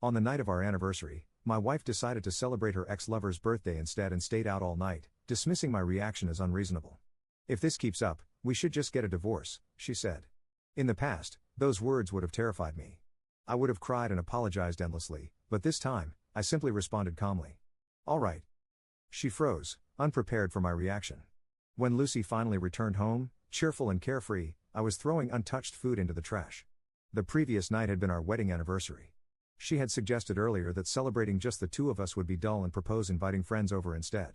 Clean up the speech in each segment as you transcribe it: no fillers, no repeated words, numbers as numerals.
On the night of our anniversary, my wife decided to celebrate her ex-lover's birthday instead and stayed out all night, dismissing my reaction as unreasonable. "If this keeps up, we should just get a divorce," she said. In the past, those words would have terrified me. I would have cried and apologized endlessly, but this time, I simply responded calmly. "All right." She froze, unprepared for my reaction. When Lucy finally returned home, cheerful and carefree, I was throwing untouched food into the trash. The previous night had been our wedding anniversary. She had suggested earlier that celebrating just the two of us would be dull and proposed inviting friends over instead.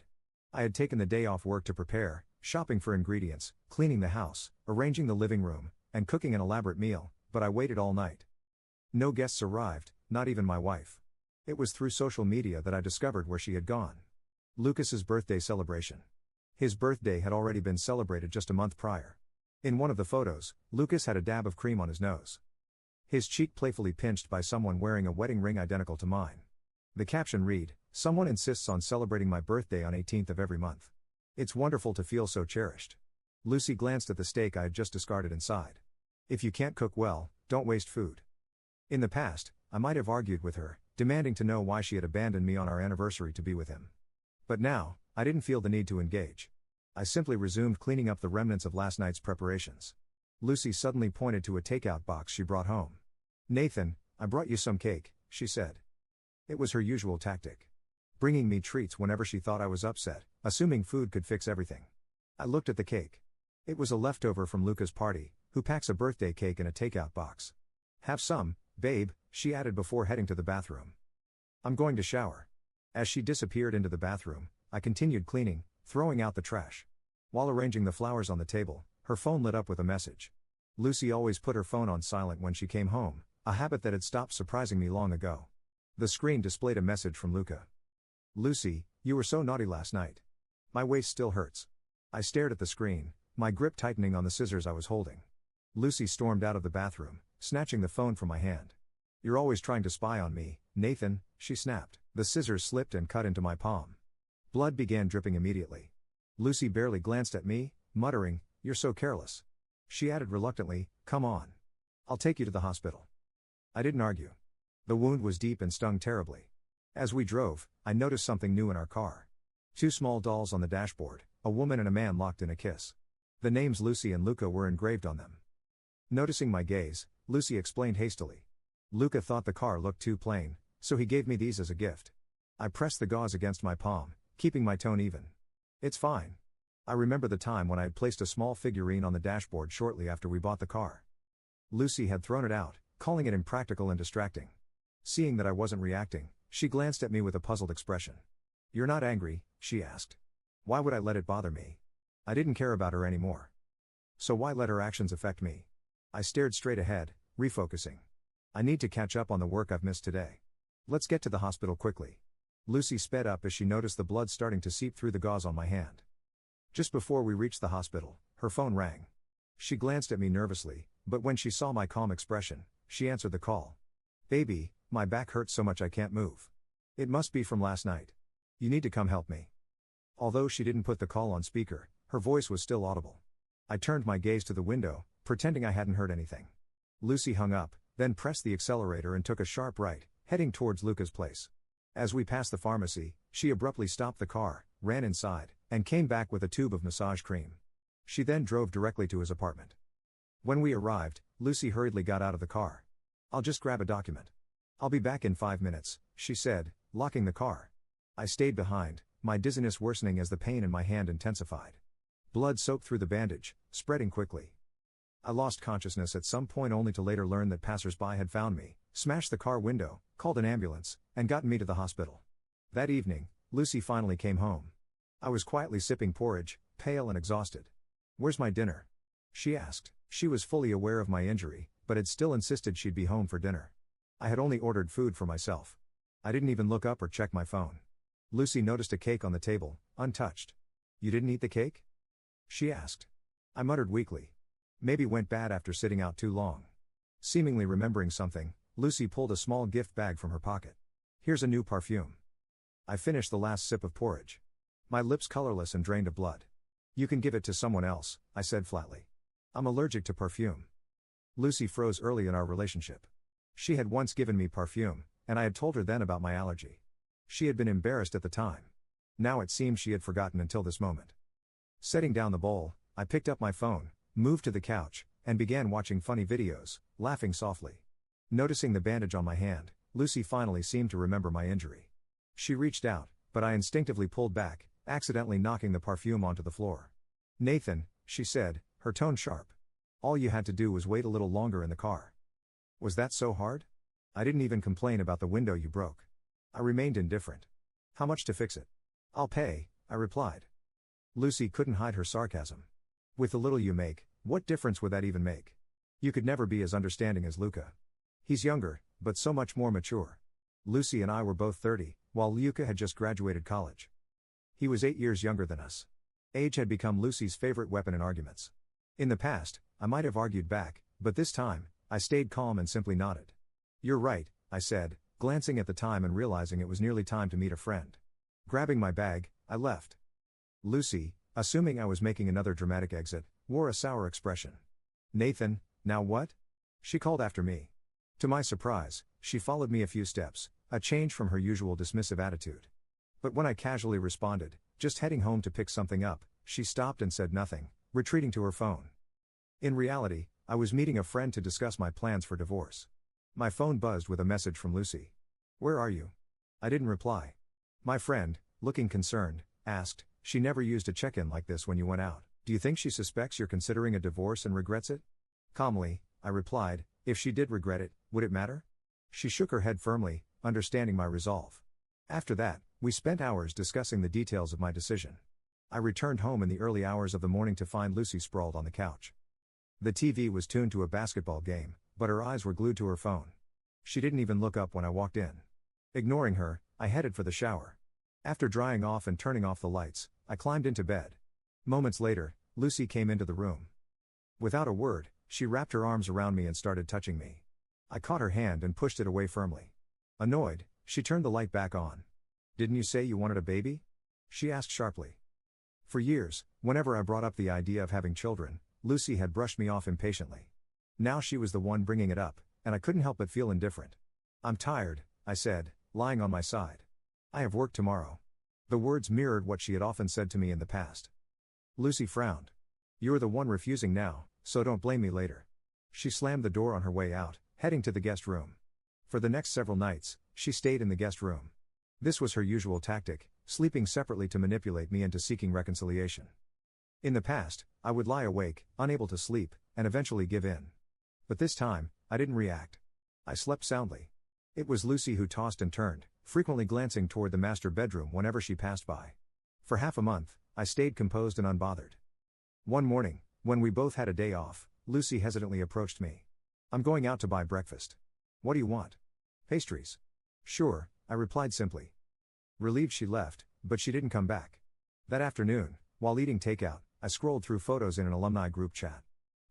I had taken the day off work to prepare, shopping for ingredients, cleaning the house, arranging the living room, and cooking an elaborate meal, but I waited all night. No guests arrived, not even my wife. It was through social media that I discovered where she had gone. Lucas's birthday celebration. His birthday had already been celebrated just a month prior. In one of the photos, Lucas had a dab of cream on his nose. His cheek playfully pinched by someone wearing a wedding ring identical to mine. The caption read, "Someone insists on celebrating my birthday on 18th of every month. It's wonderful to feel so cherished." Lucy glanced at the steak I had just discarded inside. "If you can't cook well, don't waste food." In the past, I might have argued with her, demanding to know why she had abandoned me on our anniversary to be with him. But now, I didn't feel the need to engage. I simply resumed cleaning up the remnants of last night's preparations. Lucy suddenly pointed to a takeout box she brought home. "Nathan, I brought you some cake," she said. It was her usual tactic. Bringing me treats whenever she thought I was upset, assuming food could fix everything. I looked at the cake. It was a leftover from Luca's party, who packs a birthday cake in a takeout box. "Have some, babe," she added before heading to the bathroom. "I'm going to shower." As she disappeared into the bathroom, I continued cleaning, throwing out the trash. While arranging the flowers on the table, her phone lit up with a message. Lucy always put her phone on silent when she came home, a habit that had stopped surprising me long ago. The screen displayed a message from Luca. "Lucy, you were so naughty last night. My waist still hurts." I stared at the screen, my grip tightening on the scissors I was holding. Lucy stormed out of the bathroom, snatching the phone from my hand. "You're always trying to spy on me, Nathan," she snapped. The scissors slipped and cut into my palm. Blood began dripping immediately. Lucy barely glanced at me, muttering, "You're so careless." She added reluctantly, "Come on. I'll take you to the hospital." I didn't argue. The wound was deep and stung terribly. As we drove, I noticed something new in our car. Two small dolls on the dashboard, a woman and a man locked in a kiss. The names Lucy and Luca were engraved on them. Noticing my gaze, Lucy explained hastily. "Luca thought the car looked too plain, so he gave me these as a gift." I pressed the gauze against my palm, keeping my tone even. "It's fine." I remember the time when I had placed a small figurine on the dashboard shortly after we bought the car. Lucy had thrown it out, calling it impractical and distracting. Seeing that I wasn't reacting, she glanced at me with a puzzled expression. "You're not angry?" she asked. Why would I let it bother me? I didn't care about her anymore. So why let her actions affect me? I stared straight ahead, refocusing. I need to catch up on the work I've missed today. Let's get to the hospital quickly. Lucy sped up as she noticed the blood starting to seep through the gauze on my hand. Just before we reached the hospital, her phone rang. She glanced at me nervously, but when she saw my calm expression, she answered the call. "Baby, my back hurts so much I can't move. It must be from last night. You need to come help me." Although she didn't put the call on speaker, her voice was still audible. I turned my gaze to the window, pretending I hadn't heard anything. Lucy hung up, then pressed the accelerator and took a sharp right, heading towards Luca's place. As we passed the pharmacy, she abruptly stopped the car, ran inside, and came back with a tube of massage cream. She then drove directly to his apartment. When we arrived, Lucy hurriedly got out of the car. "I'll just grab a document. I'll be back in 5 minutes," she said, locking the car. I stayed behind, my dizziness worsening as the pain in my hand intensified. Blood soaked through the bandage, spreading quickly. I lost consciousness at some point only to later learn that passers-by had found me, smashed the car window, called an ambulance, and gotten me to the hospital. That evening, Lucy finally came home. I was quietly sipping porridge, pale and exhausted. "Where's my dinner?" she asked. She was fully aware of my injury, but had still insisted she'd be home for dinner. I had only ordered food for myself. I didn't even look up or check my phone. Lucy noticed a cake on the table, untouched. "You didn't eat the cake?" she asked. I muttered weakly. Maybe went bad after sitting out too long. Seemingly remembering something, Lucy pulled a small gift bag from her pocket. "Here's a new perfume." I finished the last sip of porridge. My lips colorless and drained of blood. "You can give it to someone else," I said flatly. "I'm allergic to perfume." Lucy froze early in our relationship. She had once given me perfume, and I had told her then about my allergy. She had been embarrassed at the time. Now it seemed she had forgotten until this moment. Setting down the bowl, I picked up my phone, moved to the couch, and began watching funny videos, laughing softly. Noticing the bandage on my hand, Lucy finally seemed to remember my injury. She reached out, but I instinctively pulled back, accidentally knocking the perfume onto the floor. "Nathan," she said, her tone sharp. "All you had to do was wait a little longer in the car." "Was that so hard? I didn't even complain about the window you broke." I remained indifferent. "How much to fix it?" "I'll pay," I replied. Lucy couldn't hide her sarcasm. "With the little you make, what difference would that even make? You could never be as understanding as Luca. He's younger, but so much more mature." Lucy and I were both 30, while Luca had just graduated college. He was 8 years younger than us. Age had become Lucy's favorite weapon in arguments. In the past, I might have argued back, but this time, I stayed calm and simply nodded. "You're right," I said, glancing at the time and realizing it was nearly time to meet a friend. Grabbing my bag, I left. Lucy, assuming I was making another dramatic exit, wore a sour expression. "Nathan, now what?" she called after me. To my surprise, she followed me a few steps, a change from her usual dismissive attitude. But when I casually responded, "Just heading home to pick something up," she stopped and said nothing, retreating to her phone. In reality, I was meeting a friend to discuss my plans for divorce. My phone buzzed with a message from Lucy. "Where are you?" I didn't reply. My friend, looking concerned, asked, "She never used a check-in like this when you went out. Do you think she suspects you're considering a divorce and regrets it?" Calmly, I replied, "If she did regret it, would it matter?" She shook her head firmly, understanding my resolve. After that, we spent hours discussing the details of my decision. I returned home in the early hours of the morning to find Lucy sprawled on the couch. The TV was tuned to a basketball game, but her eyes were glued to her phone. She didn't even look up when I walked in. Ignoring her, I headed for the shower. After drying off and turning off the lights, I climbed into bed. Moments later, Lucy came into the room. Without a word, she wrapped her arms around me and started touching me. I caught her hand and pushed it away firmly. Annoyed, she turned the light back on. "Didn't you say you wanted a baby?" she asked sharply. For years, whenever I brought up the idea of having children, Lucy had brushed me off impatiently. Now she was the one bringing it up, and I couldn't help but feel indifferent. "I'm tired," I said, lying on my side. "I have work tomorrow." The words mirrored what she had often said to me in the past. Lucy frowned. "You're the one refusing now, so don't blame me later." She slammed the door on her way out, heading to the guest room. For the next several nights, she stayed in the guest room. This was her usual tactic, sleeping separately to manipulate me into seeking reconciliation. In the past, I would lie awake, unable to sleep, and eventually give in. But this time, I didn't react. I slept soundly. It was Lucy who tossed and turned, frequently glancing toward the master bedroom whenever she passed by. For half a month, I stayed composed and unbothered. One morning, when we both had a day off, Lucy hesitantly approached me. "I'm going out to buy breakfast." "What do you want?" "Pastries." "Sure," I replied simply. Relieved she left, but she didn't come back. That afternoon, while eating takeout, I scrolled through photos in an alumni group chat.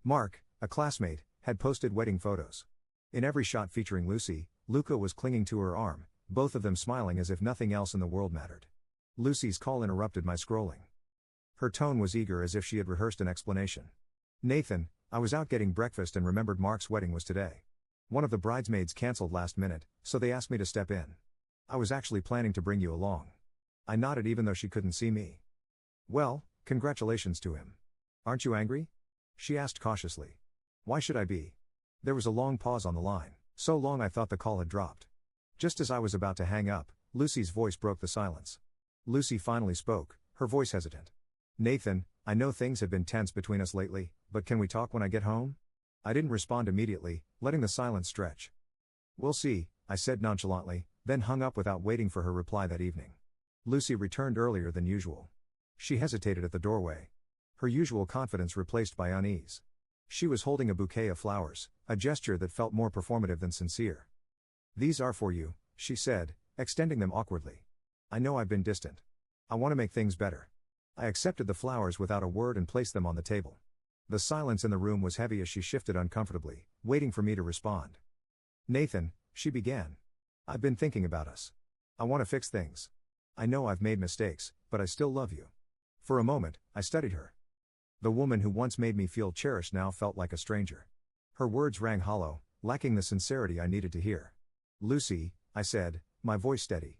Mark, a classmate, had posted wedding photos. In every shot featuring Lucy, Luca was clinging to her arm, both of them smiling as if nothing else in the world mattered. Lucy's call interrupted my scrolling. Her tone was eager as if she had rehearsed an explanation. "Nathan, I was out getting breakfast and remembered Mark's wedding was today. One of the bridesmaids canceled last minute, so they asked me to step in. I was actually planning to bring you along." I nodded even though she couldn't see me. "Well, congratulations to him. Aren't you angry?" she asked cautiously. "Why should I be?" There was a long pause on the line, so long I thought the call had dropped. Just as I was about to hang up, Lucy's voice broke the silence. Lucy finally spoke, her voice hesitant. "Nathan, I know things have been tense between us lately, but can we talk when I get home?" I didn't respond immediately, letting the silence stretch. "We'll see," I said nonchalantly, then hung up without waiting for her reply that evening. Lucy returned earlier than usual. She hesitated at the doorway. Her usual confidence replaced by unease. She was holding a bouquet of flowers, a gesture that felt more performative than sincere. "These are for you," she said, extending them awkwardly. "I know I've been distant. I want to make things better." I accepted the flowers without a word and placed them on the table. The silence in the room was heavy as she shifted uncomfortably, waiting for me to respond. "Nathan," she began. "I've been thinking about us. I want to fix things. I know I've made mistakes, but I still love you." For a moment, I studied her. The woman who once made me feel cherished now felt like a stranger. Her words rang hollow, lacking the sincerity I needed to hear. "Lucy, I said, my voice steady.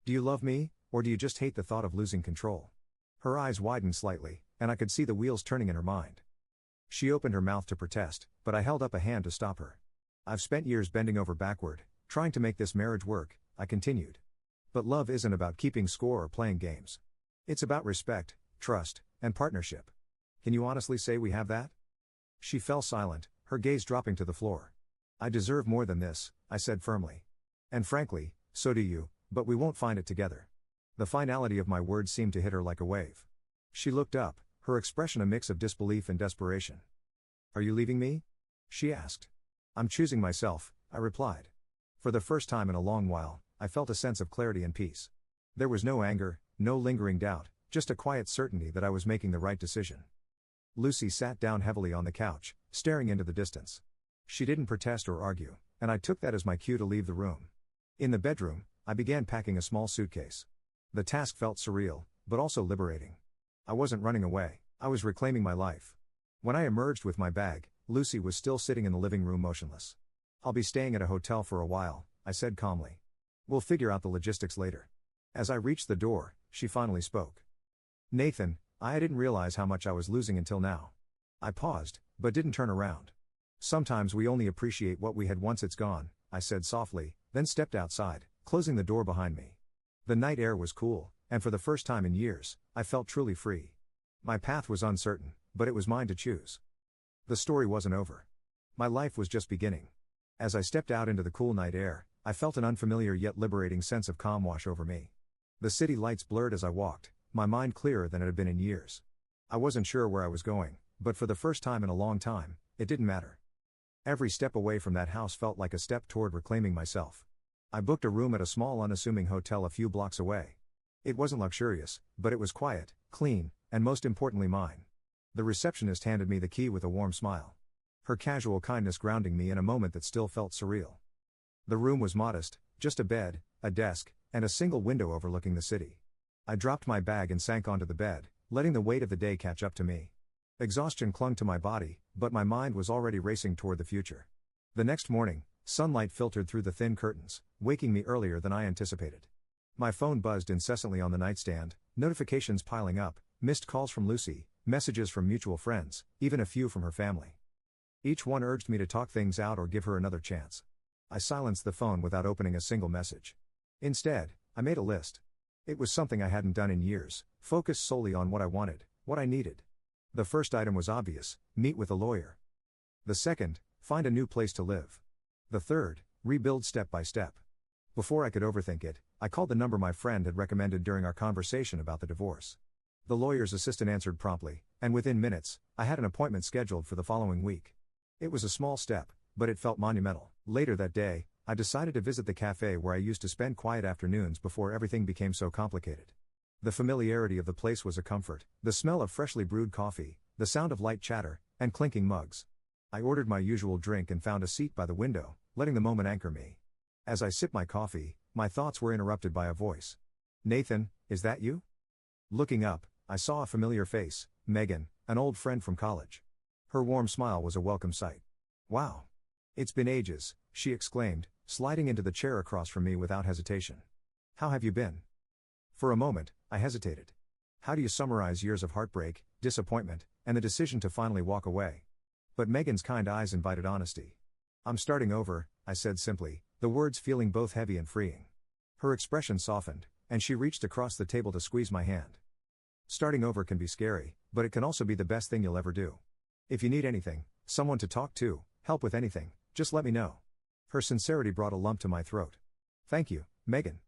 Do you love me, or do you just hate the thought of losing control? Her eyes widened slightly, and I could see the wheels turning in her mind. She opened her mouth to protest, but I held up a hand to stop her. I've spent years bending over backward, trying to make this marriage work, I continued. But love isn't about keeping score or playing games. It's about respect, trust, and partnership. Can you honestly say we have that? She fell silent, her gaze dropping to the floor. I deserve more than this, I said firmly. And frankly, so do you, but we won't find it together. The finality of my words seemed to hit her like a wave. She looked up, her expression a mix of disbelief and desperation. Are you leaving me? She asked. I'm choosing myself, I replied. For the first time in a long while, I felt a sense of clarity and peace. There was no anger, no lingering doubt, just a quiet certainty that I was making the right decision. Lucy sat down heavily on the couch, staring into the distance. She didn't protest or argue, and I took that as my cue to leave the room. In the bedroom, I began packing a small suitcase. The task felt surreal, but also liberating. I wasn't running away, I was reclaiming my life. When I emerged with my bag, Lucy was still sitting in the living room motionless. I'll be staying at a hotel for a while, I said calmly. We'll figure out the logistics later. As I reached the door, she finally spoke. Nathan, I didn't realize how much I was losing until now. I paused, but didn't turn around. Sometimes we only appreciate what we had once it's gone, I said softly, then stepped outside, closing the door behind me. The night air was cool, and for the first time in years, I felt truly free. My path was uncertain, but it was mine to choose. The story wasn't over. My life was just beginning. As I stepped out into the cool night air, I felt an unfamiliar yet liberating sense of calm wash over me. The city lights blurred as I walked, my mind clearer than it had been in years. I wasn't sure where I was going, but for the first time in a long time, it didn't matter. Every step away from that house felt like a step toward reclaiming myself. I booked a room at a small unassuming hotel a few blocks away. It wasn't luxurious, but it was quiet, clean, and most importantly mine. The receptionist handed me the key with a warm smile. Her casual kindness grounding me in a moment that still felt surreal. The room was modest, just a bed, a desk, and a single window overlooking the city. I dropped my bag and sank onto the bed, letting the weight of the day catch up to me. Exhaustion clung to my body, but my mind was already racing toward the future. The next morning, sunlight filtered through the thin curtains, waking me earlier than I anticipated. My phone buzzed incessantly on the nightstand, notifications piling up, missed calls from Lucy, messages from mutual friends, even a few from her family. Each one urged me to talk things out or give her another chance. I silenced the phone without opening a single message. Instead, I made a list. It was something I hadn't done in years, focused solely on what I wanted, what I needed. The first item was obvious: meet with a lawyer. The second, find a new place to live. The third, rebuild step by step. Before I could overthink it, I called the number my friend had recommended during our conversation about the divorce. The lawyer's assistant answered promptly, and within minutes, I had an appointment scheduled for the following week. It was a small step, but it felt monumental. Later that day, I decided to visit the cafe where I used to spend quiet afternoons before everything became so complicated. The familiarity of the place was a comfort, the smell of freshly brewed coffee, the sound of light chatter, and clinking mugs. I ordered my usual drink and found a seat by the window, letting the moment anchor me. As I sipped my coffee, my thoughts were interrupted by a voice. Nathan, is that you? Looking up, I saw a familiar face, Megan, an old friend from college. Her warm smile was a welcome sight. Wow! It's been ages, she exclaimed, sliding into the chair across from me without hesitation. How have you been? For a moment, I hesitated. How do you summarize years of heartbreak, disappointment, and the decision to finally walk away? But Megan's kind eyes invited honesty. I'm starting over, I said simply, the words feeling both heavy and freeing. Her expression softened, and she reached across the table to squeeze my hand. Starting over can be scary, but it can also be the best thing you'll ever do. If you need anything, someone to talk to, help with anything, just let me know. Her sincerity brought a lump to my throat. Thank you, Megan.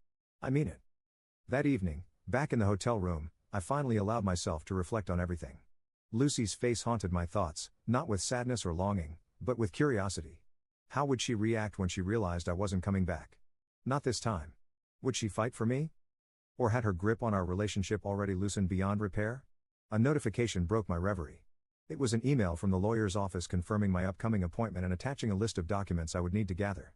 I mean it. That evening, back in the hotel room, I finally allowed myself to reflect on everything. Lucy's face haunted my thoughts, not with sadness or longing, but with curiosity. How would she react when she realized I wasn't coming back? Not this time. Would she fight for me? Or had her grip on our relationship already loosened beyond repair? A notification broke my reverie. It was an email from the lawyer's office confirming my upcoming appointment and attaching a list of documents I would need to gather.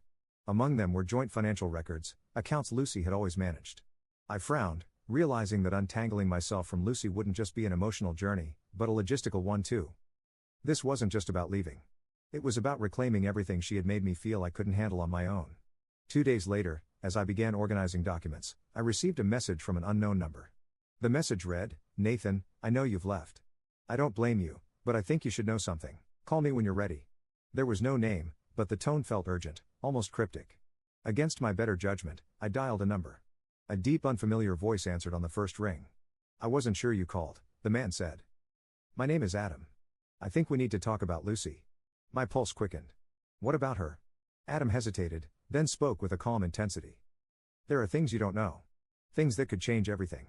Among them were joint financial records, accounts Lucy had always managed. I frowned, realizing that untangling myself from Lucy wouldn't just be an emotional journey, but a logistical one too. This wasn't just about leaving. It was about reclaiming everything she had made me feel I couldn't handle on my own. 2 days later, as I began organizing documents, I received a message from an unknown number. The message read, "Nathan, I know you've left. I don't blame you, but I think you should know something. Call me when you're ready." There was no name, but the tone felt urgent, almost cryptic. Against my better judgment, I dialed a number. A deep, unfamiliar voice answered on the first ring. "I wasn't sure you called," the man said. "My name is Adam. I think we need to talk about Lucy." My pulse quickened. "What about her?" Adam hesitated, then spoke with a calm intensity. "There are things you don't know. Things that could change everything."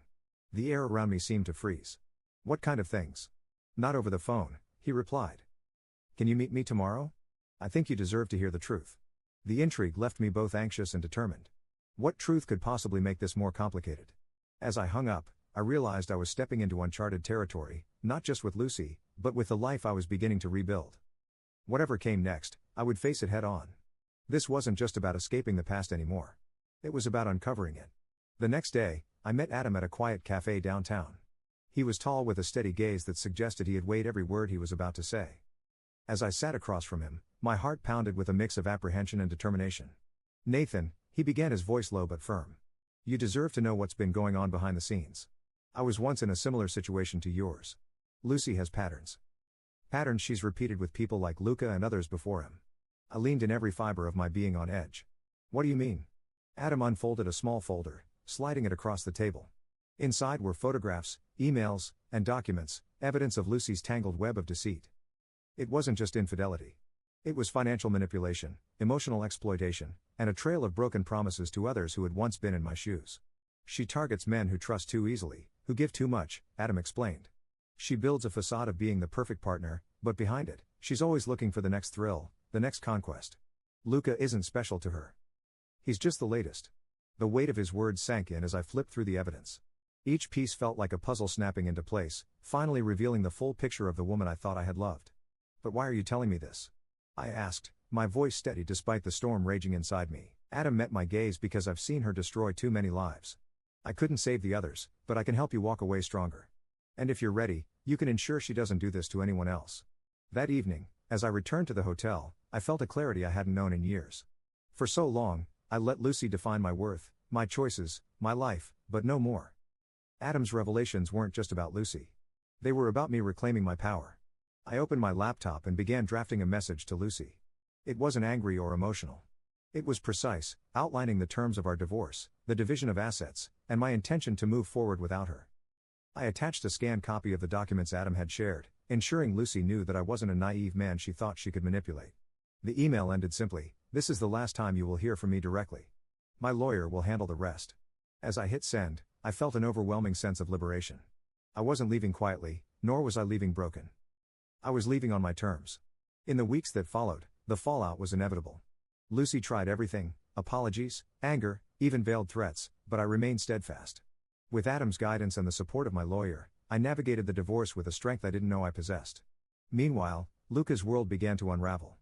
The air around me seemed to freeze. "What kind of things?" "Not over the phone," he replied. "Can you meet me tomorrow? I think you deserve to hear the truth." The intrigue left me both anxious and determined. What truth could possibly make this more complicated? As I hung up, I realized I was stepping into uncharted territory, not just with Lucy, but with the life I was beginning to rebuild. Whatever came next, I would face it head on. This wasn't just about escaping the past anymore. It was about uncovering it. The next day, I met Adam at a quiet cafe downtown. He was tall with a steady gaze that suggested he had weighed every word he was about to say. As I sat across from him, my heart pounded with a mix of apprehension and determination. "Nathan," he began, his voice low but firm. "You deserve to know what's been going on behind the scenes. I was once in a similar situation to yours. Lucy has patterns. Patterns she's repeated with people like Luca and others before him." I leaned in, every fiber of my being on edge. "What do you mean?" Adam unfolded a small folder, sliding it across the table. Inside were photographs, emails, and documents, evidence of Lucy's tangled web of deceit. It wasn't just infidelity. It was financial manipulation, emotional exploitation, and a trail of broken promises to others who had once been in my shoes. "She targets men who trust too easily, who give too much," Adam explained. "She builds a facade of being the perfect partner, but behind it, she's always looking for the next thrill, the next conquest. Luca isn't special to her. He's just the latest." The weight of his words sank in as I flipped through the evidence. Each piece felt like a puzzle snapping into place, finally revealing the full picture of the woman I thought I had loved. "But why are you telling me this?" I asked, my voice steady despite the storm raging inside me. Adam met my gaze. "Because I've seen her destroy too many lives. I couldn't save the others, but I can help you walk away stronger. And if you're ready, you can ensure she doesn't do this to anyone else." That evening, as I returned to the hotel, I felt a clarity I hadn't known in years. For so long, I let Lucy define my worth, my choices, my life, but no more. Adam's revelations weren't just about Lucy. They were about me reclaiming my power. I opened my laptop and began drafting a message to Lucy. It wasn't angry or emotional. It was precise, outlining the terms of our divorce, the division of assets, and my intention to move forward without her. I attached a scanned copy of the documents Adam had shared, ensuring Lucy knew that I wasn't a naive man she thought she could manipulate. The email ended simply, "This is the last time you will hear from me directly. My lawyer will handle the rest." As I hit send, I felt an overwhelming sense of liberation. I wasn't leaving quietly, nor was I leaving broken. I was leaving on my terms. In the weeks that followed, the fallout was inevitable. Lucy tried everything: apologies, anger, even veiled threats, but I remained steadfast. With Adam's guidance and the support of my lawyer, I navigated the divorce with a strength I didn't know I possessed. Meanwhile, Luca's world began to unravel.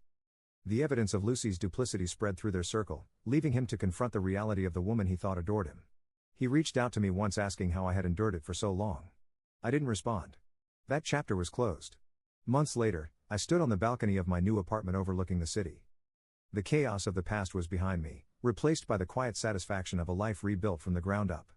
The evidence of Lucy's duplicity spread through their circle, leaving him to confront the reality of the woman he thought adored him. He reached out to me once, asking how I had endured it for so long. I didn't respond. That chapter was closed. Months later, I stood on the balcony of my new apartment overlooking the city. The chaos of the past was behind me, replaced by the quiet satisfaction of a life rebuilt from the ground up.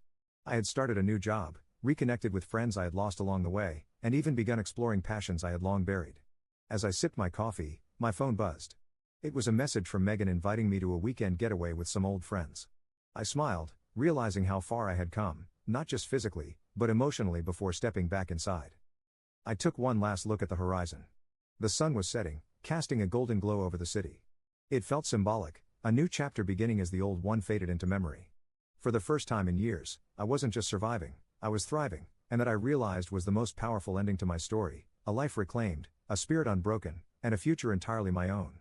I had started a new job, reconnected with friends I had lost along the way, and even begun exploring passions I had long buried. As I sipped my coffee, my phone buzzed. It was a message from Megan inviting me to a weekend getaway with some old friends. I smiled, realizing how far I had come, not just physically, but emotionally, before stepping back inside. I took one last look at the horizon. The sun was setting, casting a golden glow over the city. It felt symbolic, a new chapter beginning as the old one faded into memory. For the first time in years, I wasn't just surviving, I was thriving, and that I realized was the most powerful ending to my story: a life reclaimed, a spirit unbroken, and a future entirely my own.